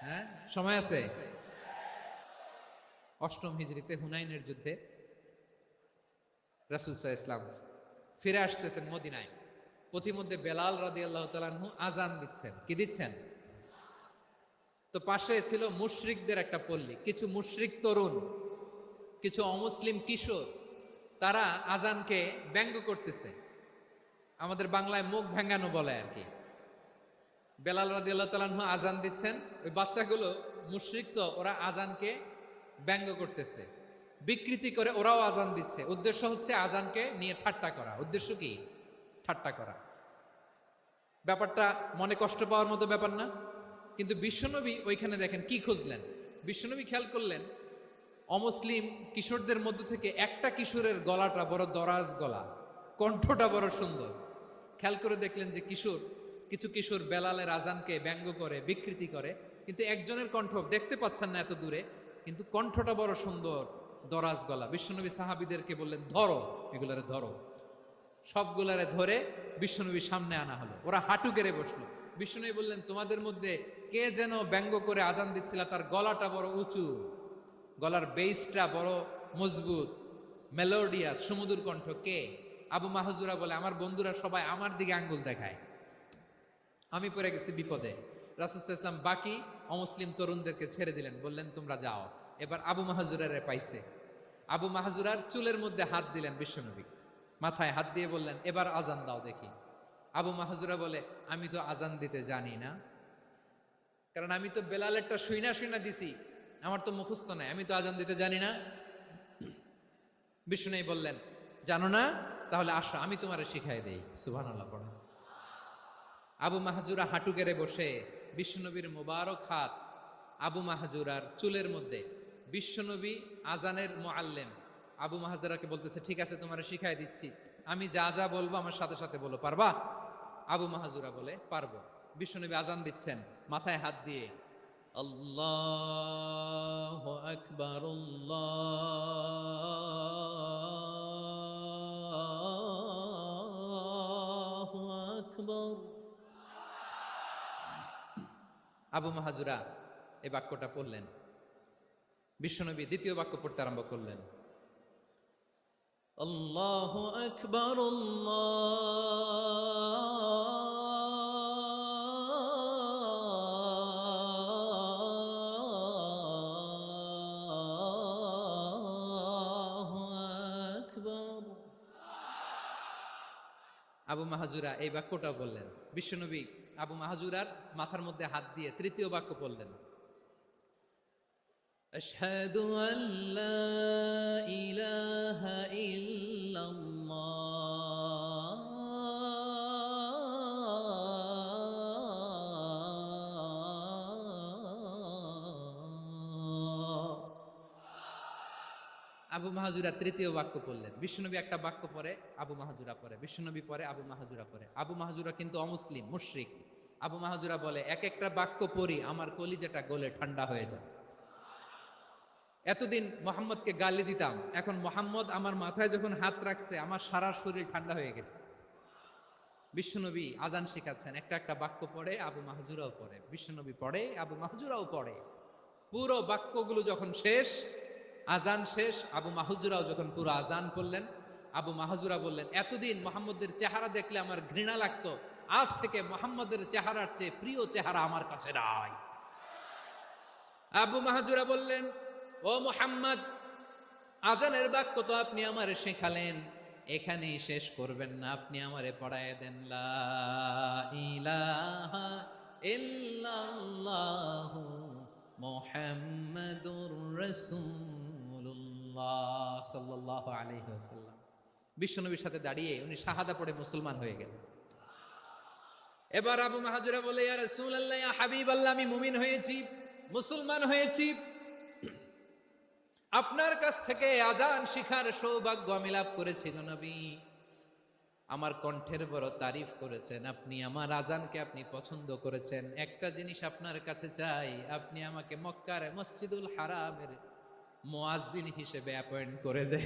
হ্যাঁ, সময় আছে। অষ্টম হিজরিতে হুনাইনের যুদ্ধে রাসূল সাল্লাল্লাহু আলাইহি ইসলাম ফিরে আসতেছেন মদিনায়। পথিমধ্যে বেলাল রাদিয়াল্লাহু তাআলা আনহু আজান দিচ্ছেন। কি দিচ্ছেন? তো পাশে ছিল মুশরিকদের একটা পল্লী, কিছু মুশরিক তরুণ, কিছু অমুসলিম কিশোর, তারা আজানকে ব্যঙ্গ করতেছে। আমাদের বাংলায় মুখ ভেঙ্গানো বলে আর কি। বেলাল রাদিয়াল্লাহু তাআলা আনহু আজান দিচ্ছেন, ওই বাচ্চাগুলো মুশরিক, তো ওরা আজানকে ব্যঙ্গ করতেছে, বিকৃতি করে ওরাও আজান দিচ্ছে। উদ্দেশ্য হচ্ছে আজানকে নিয়ে ঠাট্টা করা। উদ্দেশ্য কি? ঠাট্টা করা। ব্যাপারটা মনে কষ্ট পাওয়ার মতো ব্যাপার না? কিন্তু বিশ্বনবী ওইখানে দেখেন কি খুঁজলেন। বিশ্বনবী খেয়াল করলেন অমুসলিম কিশোরদের মধ্য থেকে একটা কিশোরের গলাটা বড় দরাজ গলা, কণ্ঠটা বড় সুন্দর। খেয়াল করে দেখলেন যে কিছু কিশোর বেলালের আজানকে ব্যঙ্গ করে, বিকৃতি করে, কিন্তু একজনের কণ্ঠ দেখতে পাচ্ছেন না এত দূরে, কিন্তু কণ্ঠটা বড় সুন্দর, দরাজ গলা। বিশ্বনবী সাহাবীদেরকে বললেন, ধরো, এগুলারে ধরো। সবগুলারে ধরে বিশ্বনবীর সামনে আনা হলো। ওরা হাঁটু গেড়ে বসলো। বিশ্বনবী বললেন, তোমাদের মধ্যে কে যেন ব্যঙ্গ করে আজান দিচ্ছিল, তার গলাটা বড় উঁচু, গলার বেসটা বড় মজবুত, মেলোডিয়াস, সুমধুর কণ্ঠ। কে? আবু মাহজুরা বলে, আমার বন্ধুরা সবাই আমার দিকে আঙ্গুল দেখায়, আমি পড়ে গেছি বিপদে। রাসূল সাল্লাল্লাহু আলাইহি ওয়াসাল্লাম বাকি অমুসলিম তরুণদেরকে ছেড়ে দিলেন, বললেন তোমরা যাও। এবার আবু মাহজুরারে পাইছে। আবু মাহজুরার চুলের মধ্যে হাত দিলেন বিশ্বনবী, মাথায় হাত দিয়ে বললেন, এবার আজান দাও দেখি। আবু মাহজুরা বলে, আমি তো আজান দিতে জানি না, কারণ আমি তো বেলালেরটা শুইনা শুইনা দিছি, আমার তো মুখস্থ নাই, আমি তো আজান দিতে জানি না। বিষ্ণু বললেন, জানো না? তাহলে আসো, আমি তোমারে শিখাই দেই। সুবহানাল্লাহ পড়ে। আবু মাহজুরা হাঁটু গেড়ে বসে, বিশ্বনবীর মোবারক হাত আবু মাহজুরার চুলের মধ্যে। বিশ্বনবী আজানের মুআল্লিম আবু মাহজুরাকে বলতেছে, ঠিক আছে, তোমারে শিখাই দিচ্ছি, আমি যা যা বলবো আমার সাথে সাথে বলো, পারবা? আবু মাহজুরা বলে, পারবো। বিশ্বনবী আজান দিচ্ছেন মাথায় হাত দিয়ে, আল্লাহু আকবার, আল্লাহু আকবার। আবু মাহাজুরা এই বাক্যটা পড়লেন। বিশ্বনবী দ্বিতীয় বাক্য পড়তে আরম্ভ করলেন, আল্লাহু আকবার, আল্লাহু আকবার। আবু মাহাজুরা এই বাক্যটা বললেন। বিশ্বনবী আবু মাহাজুরার মাথার মধ্যে হাত দিয়ে তৃতীয় বাক্য বললেন, আশহাদু আল্লা ইলাহা ইল্লাল্লাহ। আবু মাহাজুরা তৃতীয় বাক্য পড়লেন। বিশ্বনবী একটা বাক্য পরে আবু মাহাজুরা পরে, বিশ্বনবী পরে আবু মাহাজুরা পরে। আবু মাহাজুরা কিন্তু অমুসলিম, মুশরিক। আবু মাহাজুরা বলে, এক একটা বাক্য পড়ি আমার কলিজাটা গলে ঠান্ডা হয়ে যায়। এতদিন মোহাম্মদকে গালি দিতাম, এখন মোহাম্মদ আমার মাথায় যখন হাত রাখছে আমার সারা শরীর ঠান্ডা হয়ে গেছে। বিশ্বনবী আজান শিখাচ্ছেন, একটা একটা বাক্য পড়ে আবু মাহজুরাও পড়ে, বিশ্বনবী পড়ে, আবু মাহজুরাও পড়ে। পুরো বাক্যগুলো যখন শেষ, আজান শেষ, আবু মাহজুরাও যখন পুরো আজান পড়লেন, আবু মাহজুরা বললেন, এতদিন মোহাম্মদের চেহারা দেখলে আমার ঘৃণা লাগতো, আজ থেকে মোহাম্মদের চেহারার চেয়ে প্রিয় চেহারা আমার কাছে নাই। আবু মাহজুরা বললেন, ও মুহাম্মদ, আজানের বাক্য তো আপনি আমারে শেখালেন, এখানেই শেষ করবেন না, আপনি আমারে পড়ায় দেন, লা ইলাহা ইল্লাল্লাহু মুহাম্মাদুর রাসূলুল্লাহ সাল্লাল্লাহু আলাইহি ওয়াসাল্লাম। বিশ্বনবীর সাথে দাঁড়িয়ে উনি শাহাদা পড়ে মুসলমান হয়ে গেলেন। এবার আবু মাহজুরা বলে, ইয়া রাসূলুল্লাহ, ইয়া হাবিবাল্লাহ, আমি মুমিন হয়েছি, মুসলমান হয়েছি, আপনার কাছ থেকে আজান শিখার সৌভাগ্য আমি লাভ করেছি গো নবী। আমার কণ্ঠের বড় তারিফ করেছেন আপনি, আমার আজানকে আপনি পছন্দ করেছেন। একটা জিনিস আপনার কাছে চাই, আপনি আমাকে মক্কার মসজিদুল হারামের মুয়াজ্জিন হিসেবে অ্যাপয়েন্ট করে দে।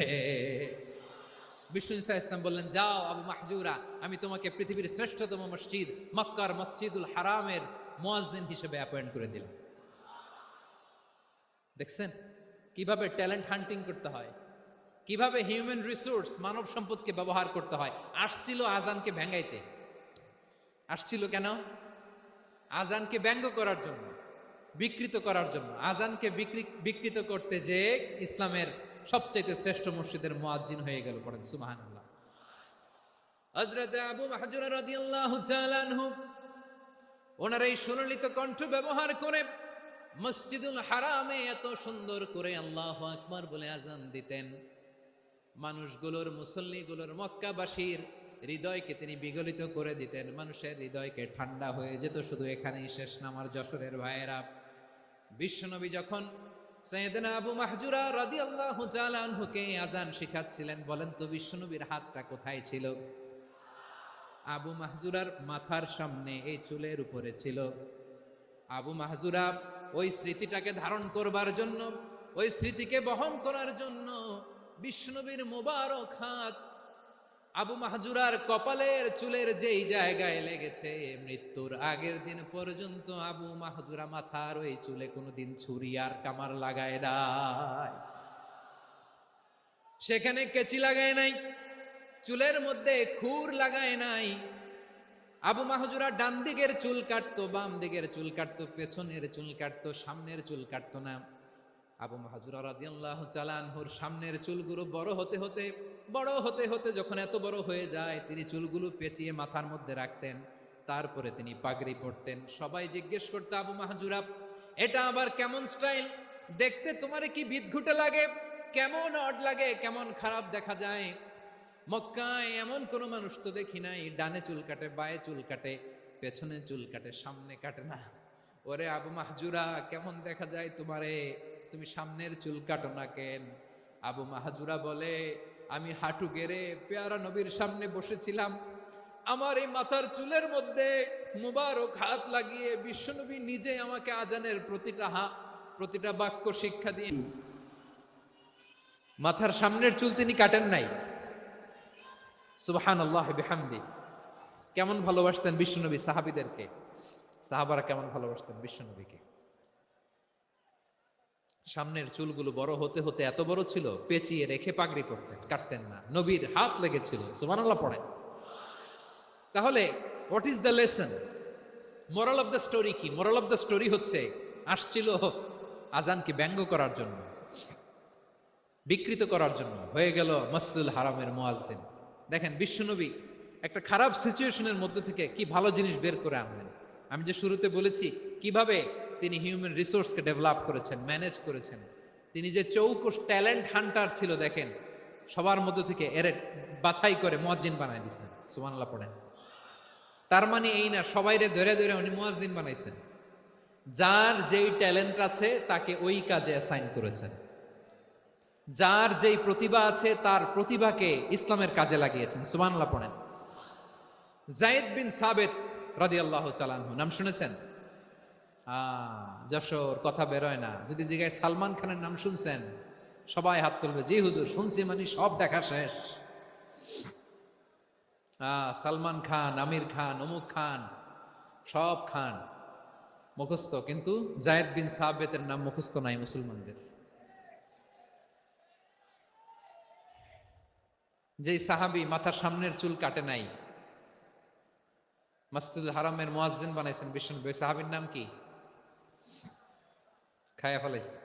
বিষ্ণু ইসা ইসলাম বললেন, যাও আবু মাহজুরা, আমি তোমাকে পৃথিবীর শ্রেষ্ঠতম মসজিদ মক্কার মসজিদুল হারামের মুয়াজ্জিন হিসেবে অ্যাপয়েন্ট করে দিলাম। দেখছেন কিভাবে ট্যালেন্ট হান্টিং করতে হয়, কিভাবে হিউম্যান রিসোর্স মানব সম্পদকে ব্যবহার করতে হয়। আসছিল আজানকে ভেঙ্গাইতে, আসছিল কেন? আজানকে ব্যঙ্গ করার জন্য, বিকৃত করার জন্য। আজানকে বিকৃত করতে যে ইসলামের সবচেয়ে শ্রেষ্ঠ মসজিদের মুয়াজ্জিন হয়ে গেল। পড়েন সুবহানাল্লাহ। হযরত আবু মাহজুরা রাদিয়াল্লাহু তাআলা আনহু ওনার এই সুললিত কণ্ঠ ব্যবহার করে মসজিদুল হারামে এত সুন্দর করে আল্লাহু আকবার বলে আজান দিতেন, মানুষগুলোর, মুসল্লিগুলোর, মক্কাবাসীর হৃদয়কে তিনি বিগলিত করে দিতেন। মানুষের হৃদয়কে ঠান্ডা হয়ে যেত। শুধু এখানেই শেষ না আমার যশোরের ভাইয়েরা। বিশ্বনবী যখন সাইয়েদনা আবু মাহজুরা রাদিয়াল্লাহু তাআলা আনহুকে আজান শিখাচ্ছিলেন, বলেন তো বিশ্বনবীর হাতটা কোথায় ছিল? আবু মাহজুরার মাথার সামনে, এই চুলের উপরে ছিল। আবু মাহজুরা ওই স্মৃতিটাকে ধারণ করবার জন্য, ওই স্মৃতিকে বহন করার জন্য বিশ্বনবীর মোবারক হাত আবু মাহজুরার কপালের চুলের যেই জায়গায় লেগেছে, মৃত্যুর আগের দিন পর্যন্ত আবু মাহজুরা মাথার ওই চুলে কোনোদিন ছুরি আর কামার লাগায় নাই, সেখানে কেচি লাগায় নাই, চুলের মধ্যে খুর লাগায় নাই। আবু মাহজুরা ডান দিকের চুল কাটতো, বাম দিকের চুল কাটতো, পেছনের চুল কাটতো, সামনের চুল কাটতো না। আবু মাহজুরা রাদিয়াল্লাহু তাআলা আনহুর সামনের চুলগুলো বড় হতে হতে যখন এত বড় হয়ে যায়, তিনি চুলগুলো পেঁচিয়ে মাথার মধ্যে রাখতেন। তারপরে তিনি পাগড়ি পরতেন। সবাই জিজ্ঞেস করতো, আবু মাহজুরা এটা আবার কেমন স্টাইল? দেখতে তোমার কি বিদঘুটে লাগে? কেমন অড লাগে? কেমন খারাপ দেখা যায়? মক্কায় এমন কোন মানুষ তো দেখি নাই, ডানে চুল কাটে, বায়ে চুল কাটে, পেছনে চুল কাটে, সামনে কাটে না। ওরে আবু মাহজুরা, কেমন দেখা যায় তোমারে? তুমি সামনের চুল কাটো না কেন? আবু মাহজুরা বলে, আমি হাঁটু গেড়ে পেয়ারা নবীর সামনে বসেছিলাম, আমার এই মাথার চুলের মধ্যে মুবারক হাত লাগিয়ে বিশ্বনবী নিজে আমাকে আজানের প্রতিটা বাক্য শিক্ষা দিয়ে। মাথার সামনের চুল তিনি কাটেন নাই। সুবহানাল্লাহ বিহামদি। কেমন ভালোবাসতেন বিশ্বনবী সাহাবীদেরকে, সাহাবারা কেমন ভালোবাসতেন বিশ্বনবীকে। সামনের চুলগুলো বড় হতে হতে এত বড় ছিল, পেঁচিয়ে রেখে পাগড়ি করতেন, কাটতেন না। নবীর হাত লেগেছিল। সুবহানাল্লাহ পড়েন। তাহলে what is the lesson? Moral of the story কি? মোরাল অফ দ্য স্টোরি হচ্ছে, আসছিল আজানকে ব্যঙ্গ করার জন্য, বিকৃত করার জন্য, হয়ে গেল মসজিদুল হারামের মুয়াজ্জিন। দেখেন বিশ্বনবী একটা খারাপ সিচুয়েশনের মধ্যে থেকে কি ভালো জিনিস বের করে আনলেন। আমি যে শুরুতে বলেছি কিভাবে তিনি হিউম্যান রিসোর্সকে ডেভেলপ করেছেন, ম্যানেজ করেছেন। তিনি যে চৌকস ট্যালেন্ট হান্টার ছিল, দেখেন সবার মধ্যে থেকে এর বাছাই করে মুয়াজ্জিন বানাই দিয়েছেন। সুবহানাল্লাহ পড়েন। তার মানে এই না সবাইরে ধরে ধরে উনি মুয়াজ্জিন বানাইছেন। যার যেই ট্যালেন্ট আছে তাকে ওই কাজে অ্যাসাইন করেছেন। যার যেই প্রতিভা আছে তার প্রতিভাকে ইসলামের কাজে লাগিয়েছেন। সুবহানাল্লাহ পড়েন। যায়েদ বিন সাবিত রাদিয়াল্লাহু তাআলা আনহু, নাম শুনেছেন? যশোর, কথা বেরোয় না। যদি জিজ্ঞাসা সালমান খানের নাম শুনছেন, সবাই হাত তুলবে, জি হুজুর শুনছি, মানে সব দেখা শেষ। সালমান খান, আমির খান, অমুক খান, সব খান মুখস্থ, কিন্তু যায়েদ বিন সাবিতের নাম মুখস্থ নাই মুসলমানদের। যেই সাহাবী মাথার সামনের চুল কাটে নাই, মসজিদুল হারামের মুয়াজ্জিন বানাইছেন বিশ্বনবী, সাহাবীর নাম কি? খায়া ফেলাইছে,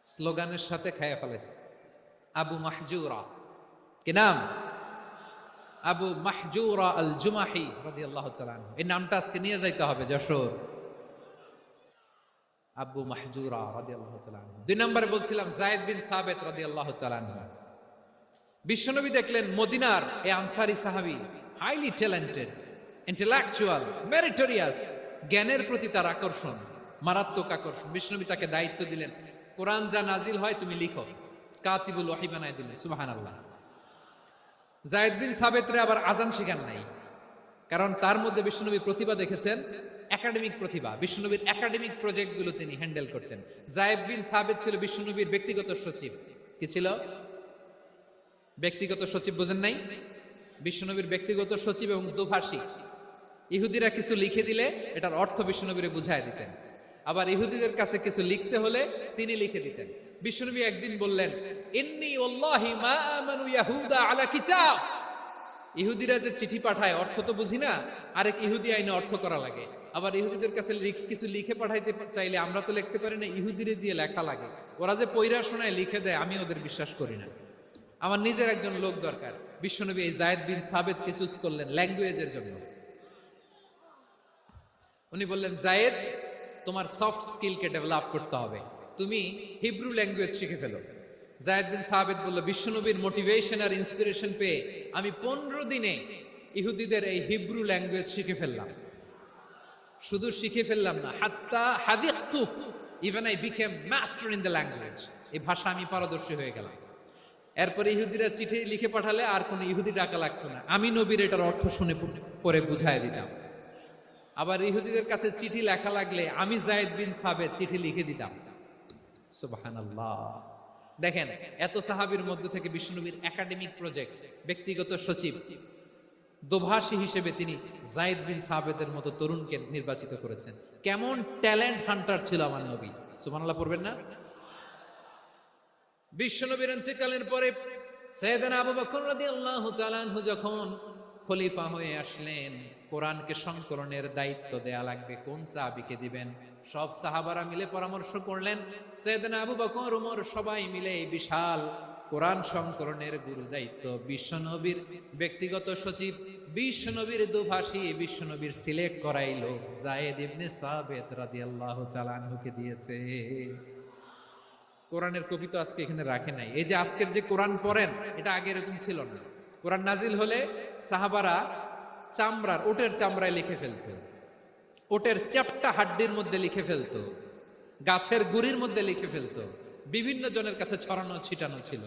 স্লোগানের সাথে খায়া ফেলাইছে। আবু মাহজুরা। কি নাম? আবু মাহজুরা আল জুমাহি রাদিয়াল্লাহু তাআলা আনহু। এই নামটা আজকে নিয়ে যাইতে হবে যশোর। আবু মাহজুরা রাদিয়াল্লাহু তাআলা আনহু। 2 নম্বরে বলছিলাম যায়েদ বিন সাবিত রাদিয়াল্লাহু তাআলা আনহু। বিশ্বনবী দেখলেন মদিনার এই আনসারী সাহাবী হাইলি ট্যালেন্টেড, ইন্টেলেকচুয়াল, মেরিটোরিয়াস, জ্ঞানের প্রতি তার আকর্ষণ, মারাত্মক আকর্ষণ। বিশ্বনবী তাকে দায়িত্ব দিলেন, কোরআন যা নাজিল হয় তুমি লিখো, কাতিবুল ওহী বানায় দিলেন। সুবহানাল্লাহ। যায়েদ বিন সাবিতরে আবার আজান শেখান নাই, কারণ তার মধ্যে বিশ্বনবী প্রতিভা দেখেছেন, একাডেমিক প্রতিভা। বিশ্বনবীর একাডেমিক প্রজেক্টগুলো তিনি হ্যান্ডেল করতেন। যায়েদ বিন সাবিত ছিল বিশ্বনবীর ব্যক্তিগত সচিব। কি ছিল? ব্যক্তিগত সচিব। বোঝেন নাই? বিশ্বনবীর ব্যক্তিগত সচিব এবং দুভাষী। ইহুদিরা কিছু লিখে দিলে এটার অর্থ বিশ্বনবীরে বুঝায় দিতেন। আবার ইহুদিদের কাছে কিছু লিখতে হলে তিনি লিখে দিতেন। বিশ্বনবী একদিন বললেন, ইন্নী ওয়াল্লাহি মা আমানু ইয়াহুদা আলা কিতাব। ইহুদিরা যে চিঠি পাঠায় অর্থ তো বুঝি না, আরেক ইহুদি আইনে অর্থ করা লাগে। আবার ইহুদিদের কাছে কিছু লিখে পাঠাইতে চাইলে আমরা তো লিখতে পারি না, ইহুদিরে দিয়ে লেখা লাগে। ওরা যে পয়রা শোনায় লিখে দেয়, আমি ওদের বিশ্বাস করি না। আমার নিজের একজন লোক দরকার। বিশ্বনবী এই যায়েদ বিন সাবেতকে চুজ করলেন ল্যাঙ্গুয়েজের জন্য। উনি বললেন, যায়েদ, তোমার সফট স্কিলকে ডেভেলপ করতে হবে, তুমি হিব্রু ল্যাঙ্গুয়েজ শিখে ফেলো। যায়েদ বিন সাবেত বলল, বিশ্বনবীর মোটিভেশন আর ইন্সপিরেশন পেয়ে আমি 15 দিনে ইহুদিদের এই হিব্রু ল্যাঙ্গুয়েজ শিখে ফেললাম। শুধু শিখে ফেললাম না, হাত্তা হাদিকতু, even I became master in the language. এই ভাষা আমি পারদর্শী হয়ে গেলাম। এরপরে ইহুদিরা চিঠি লিখে পাঠালে আর কোনো ইহুদি ডাকা লাগতো না, আমি নবীর এটার অর্থ শুনে পরে বুঝাই দিতাম। আবার ইহুদিদের কাছে চিঠি লেখা লাগলে আমি যায়েদ বিন সাবেত চিঠি লিখে দিতাম। সুবহানাল্লাহ। দেখেন, এত সাহাবীর মধ্যে থেকে বিশ্বনবীর একাডেমিক প্রজেক্ট, ব্যক্তিগত সচিব, দোভাষী হিসেবে তিনি যায়েদ বিন সাবেতের মতো তরুণকে নির্বাচিত করেছেন। কেমন ট্যালেন্ট হান্টার ছিল আমার নবী! সুবহানাল্লাহ পড়বেন না? বিশ্বনবীর ইন্তেকালের পরে সাইয়েদনা আবু বকর রাদিয়াল্লাহু তাআলা আনহু যখন খলিফা হয়ে আসলেন, কোরআনকে সংকলনের দায়িত্ব দেয়া লাগবে, কোন সাহাবীকে দিবেন? সব সাহাবারা মিলে পরামর্শ করলেন। সাইয়েদনা আবু বকর, ওমর সবাই মিলে এই বিশাল কোরআন সংকলনের গুরু দায়িত্ব বিশ্বনবীর ব্যক্তিগত সচিব, বিশ্বনবীর দুভাষী, বিশ্বনবীর সিলেক্ট করাইলো যায়েদ ইবনে সাবেত রাদিয়াল্লাহু তাআলা আনহুকে দিয়েছে। কোরআনের কপি তো আজকে এখানে রাখে নাই। এই যে আজকের যে কোরআন পড়েন, এটা আগে এরকম ছিল না। কোরআন নাজিল হলে সাহাবারা চামড়ার, ওটের চামড়ায় লিখে ফেলতো, ওটের চ্যাপ্টা হাড্ডির মধ্যে লিখে ফেলতো, গাছের গুড়ির মধ্যে লিখে ফেলতো, বিভিন্ন জনের কাছে ছড়ানো ছিটানো ছিল।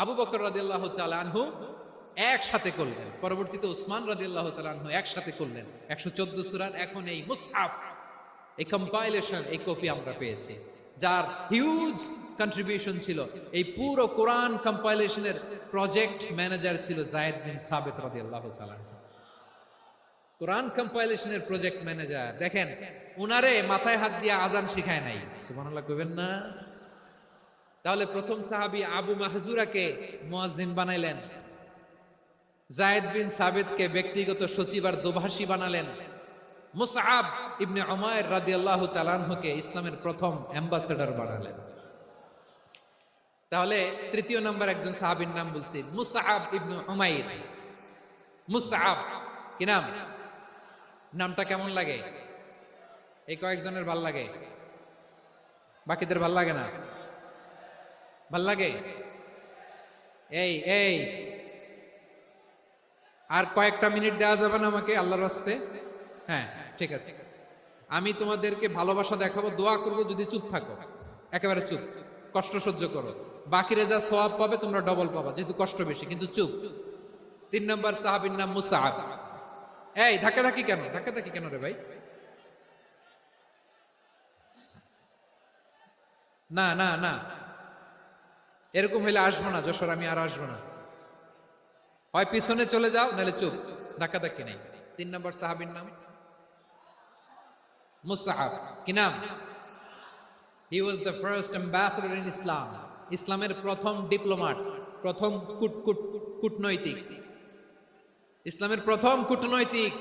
আবু বকর রাদিয়াল্লাহু তাআলা আনহু একসাথে করলেন, পরবর্তীতে উসমান রাদিয়াল্লাহু তাআলা আনহু একসাথে করলেন। 114 সূরার এখন এই মুসহাফ, এই কম্পাইলেশন, এই কপি আমরা পেয়েছি, যার হিউজ কন্ট্রিবিউশন ছিল। এই পুরো কোরআন কম্পাইলেশনের প্রজেক্ট ম্যানেজার ছিল যায়েদ বিন সাবেত রাদিয়াল্লাহু তাআলা। কোরআন কম্পাইলেশনের প্রজেক্ট ম্যানেজার। দেখেন, উনারে মাথায় হাত দিয়ে আজান শিখায় নাই। সুবহানাল্লাহ কইবেন না? তাহলে প্রথম সাহাবী আবু মাহজুরাকে মুয়াজ্জিন বানাইলেন, যায়েদ বিন সাবেতকে ব্যক্তিগত সচিব আর দোভাষী বানালেন, মুসআব ইবনে উমাইর রাদিয়াল্লাহু তাআলা আনহুকে ইসলামের প্রথম অ্যাম্বাসেডর বানালেন। তাহলে তৃতীয় নাম্বার একজন সাহাবীর নাম বলছি, মুসআব ইবনে উমাইর। মুসআব কি নাম? নামটা কেমন লাগে? এই কয়েকজনের ভাল লাগে, বাকিদের ভাল লাগে না? ভাল লাগে? এই এই আর কয়েকটা মিনিট দেওয়া যাবে না আমাকে আল্লাহর রাস্তে? হ্যাঁ, ঠিক আছে। আমি তোমাদেরকে ভালোবাসা দেখাবো, দোয়া করবো, যদি চুপ থাকো, একেবারে চুপ, কষ্ট সহ্য করো, বাকিরা যা সওয়াব পাবে তোমরা ডবল পাবা, যেহেতু কষ্ট বেশি, কিন্তু চুপ। 3 নম্বর সাহাবীর নাম মুসআব। এই ধাক্কাধাক্কি কেন? ধাক্কাধাক্কি কেন রে ভাই? না না না, এরকম হইলে আসবো না যশোর, আমি আর আসবো না। হয় পিছনে চলে যাও, নাহলে চুপ, ধাক্কাধাক্কি নেই। 3 নম্বর সাহাবীর নাম মুসআব। কি নাম? He was the first ambassador in Islam. ইসলামের প্রথম ডিপ্লোম্যাট, প্রথম কূটনৈতিক, ইসলামের প্রথম কূটনৈতিক,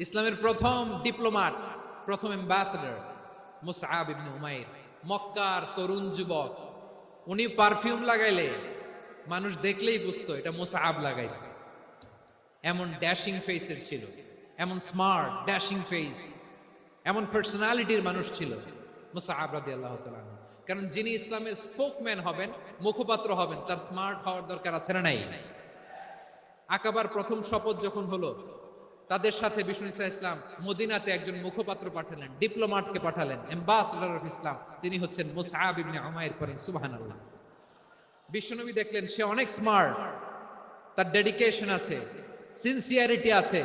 ইসলামের প্রথম ডিপ্লোম্যাট, প্রথম অ্যাম্বাসেডর মুসআব ইবনে উমাইর। মক্কার তরুণ যুবক, উনি পারফিউম লাগাইলে মানুষ দেখলেই বুঝতো এটা মুসআব লাগাইছে। এমন ড্যাশিং ফেসের ছিল, এমন স্মার্ট ড্যাশিং ফেস, এমন পার্সোনালিটির মানুষ ছিল মুসআব রাদিয়াল্লাহু তাআলা। কারণ যিনি ইসলামের স্পোকম্যান হবেন, মুখপাত্র হবেন, তার স্মার্ট হওয়ার দরকার আছে না নাই? আকাবার প্রথম শপথ যখন হলো, তাদের সাথে বিষ্ণু ইসা ইসলাম মদিনাতে একজন মুখপাত্র পাঠালেন, ডিপ্লোম্যাটকে পাঠালেন, অ্যাম্বাসেডর অফ ইসলাম। তিনি হচ্ছেন মুসআব ইবনে উমাইর। করেন সুবহানাল্লাহ। বিশ্বনবী দেখলেন সে অনেক স্মার্ট, তার ডেডিকেশন আছে, সিনসিয়ারিটি আছে,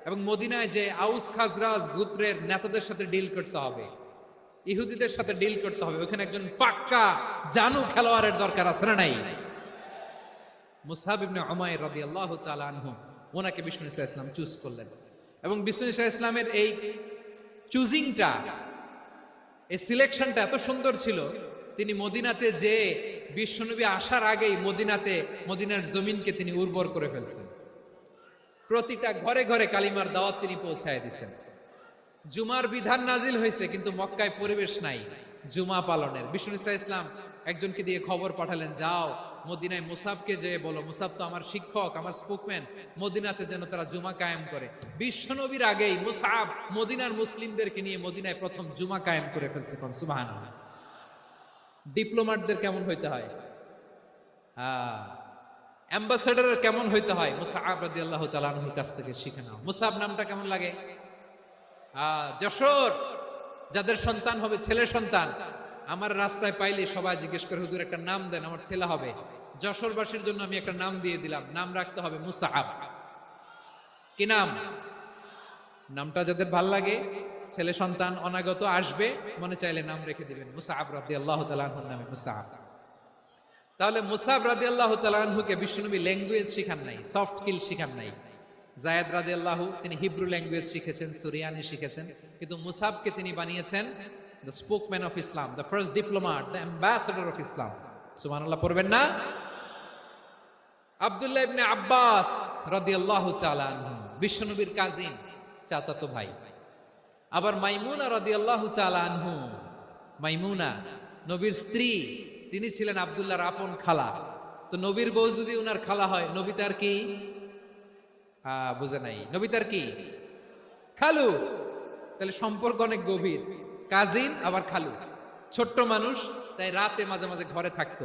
এবং মদিনায় যে আউস খাজরাজ গোত্রের নেতাদের সাথে ডিল করতে হবে, ইহুদিদের সাথে ডিল করতে হবে, ওখানে একজন পাক্কা জানু খেলোয়াড়ের দরকার আছে না নাই? মুসআব ইবনে উমাইর রাদিয়াল্লাহু তাআলা আনহু, ওনাকে বিষ্ণু ইসা ইসলাম চুজ করলেন। এবং বিষ্ণু ইসা ইসলামের এই চুজিংটা এই সিলেকশনটা এত সুন্দর ছিল, তিনি মদিনাতে যে বিশ্বনবী আসার আগেই মদিনার জমিনকে তিনি উর্বর করে ফেলছেন। প্রতিটা ঘরে ঘরে কালিমার দাওয়াত তিনি পৌঁছায় দিচ্ছেন। জুমার বিধান নাজিল হয়েছে, কিন্তু মক্কায় পরিবেশ নাই জুমা পালনের। বিষ্ণু ইসলাম একজনকে দিয়ে খবর পাঠালেন, যাও মদিনায় মুসাবকে যে বলো, মুসাব তো আমার শিক্ষক, আমার স্পোকম্যান, মদিনাতে যেন তারা জুমা কায়েম করে। বিশ্বনবীর আগেই মুসাব মদিনার মুসলিমদেরকে নিয়ে মদিনায় প্রথম জুমা কায়েম করে ফেলছে। সুবহানাল্লাহ। ডিপ্লোম্যাটদের কেমন হইতে হয়, অ্যাম্বাসেডারের কেমন হইতে হয়, মুসাব রাদিয়াল্লাহু তাআলা আনহুর কাছ থেকে শিখে নাও। মুসাব নামটা কেমন লাগে? যশোর যাদের সন্তান হবে, ছেলে সন্তান, আমার রাস্তায় পাইলে সবাই জিজ্ঞেস করে, হুজুর একটা নাম দেন, আমার ছেলে হবে। যশোরবাসীর জন্য আমি একটা নাম দিয়ে দিলাম, নাম রাখতে হবে মুসাব। কি নাম? নামটা যাদের ভাল লাগে, ছেলে সন্তান অনাগত আসবে, মনে চাইলে নাম রেখে দিবেন মুসাব রাদিয়াল্লাহু তাআলা আনহুর নামে মুসাব। তাহলে মুসাব রাদিয়াল্লাহু তাআলা আনহুকে বিশ্বনবী ল্যাঙ্গুয়েজ শিখান নাই, সফট স্কিল শিখান নাই। জায়েদ রাদিয়াল্লাহু তিনি হিব্রু ল্যাঙ্গুয়েজ শিখেছেন, সুরিয়ানি শিখেছেন, কিন্তু মুসাবকে তিনি বানিয়েছেন the spokesman of Islam, the first diplomat, the ambassador of Islam. সুবহানাল্লাহ পড়বেন না? আব্দুল্লাহ ইবনে আব্বাস রাদিয়াল্লাহু তাআলা আনহু বিশ্বনবীর কাজিন, চাচাতো ভাই। আবার মাইমুনা রাদিয়াল্লাহু তাআলা আনহু, মাইমুনা নবীর স্ত্রী, তিনি ছিলেন আব্দুল্লাহর আপন খালা। তো নবীর বউ যদি উনার খালা হয়, নবী তার কি? বুঝে নাই, নবী তার কি? খালু। তাহলে সম্পর্ক অনেক গভীর, কাজিন আবার খালু। ছোট্ট মানুষ, তাই রাতে মাঝে মাঝে ঘরে থাকতো।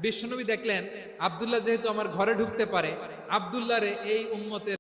বিশ্বনবী দেখলেন আব্দুল্লাহ যেহেতু আমার ঘরে ঢুকতে পারে, আব্দুল্লাহরে এই উম্মতের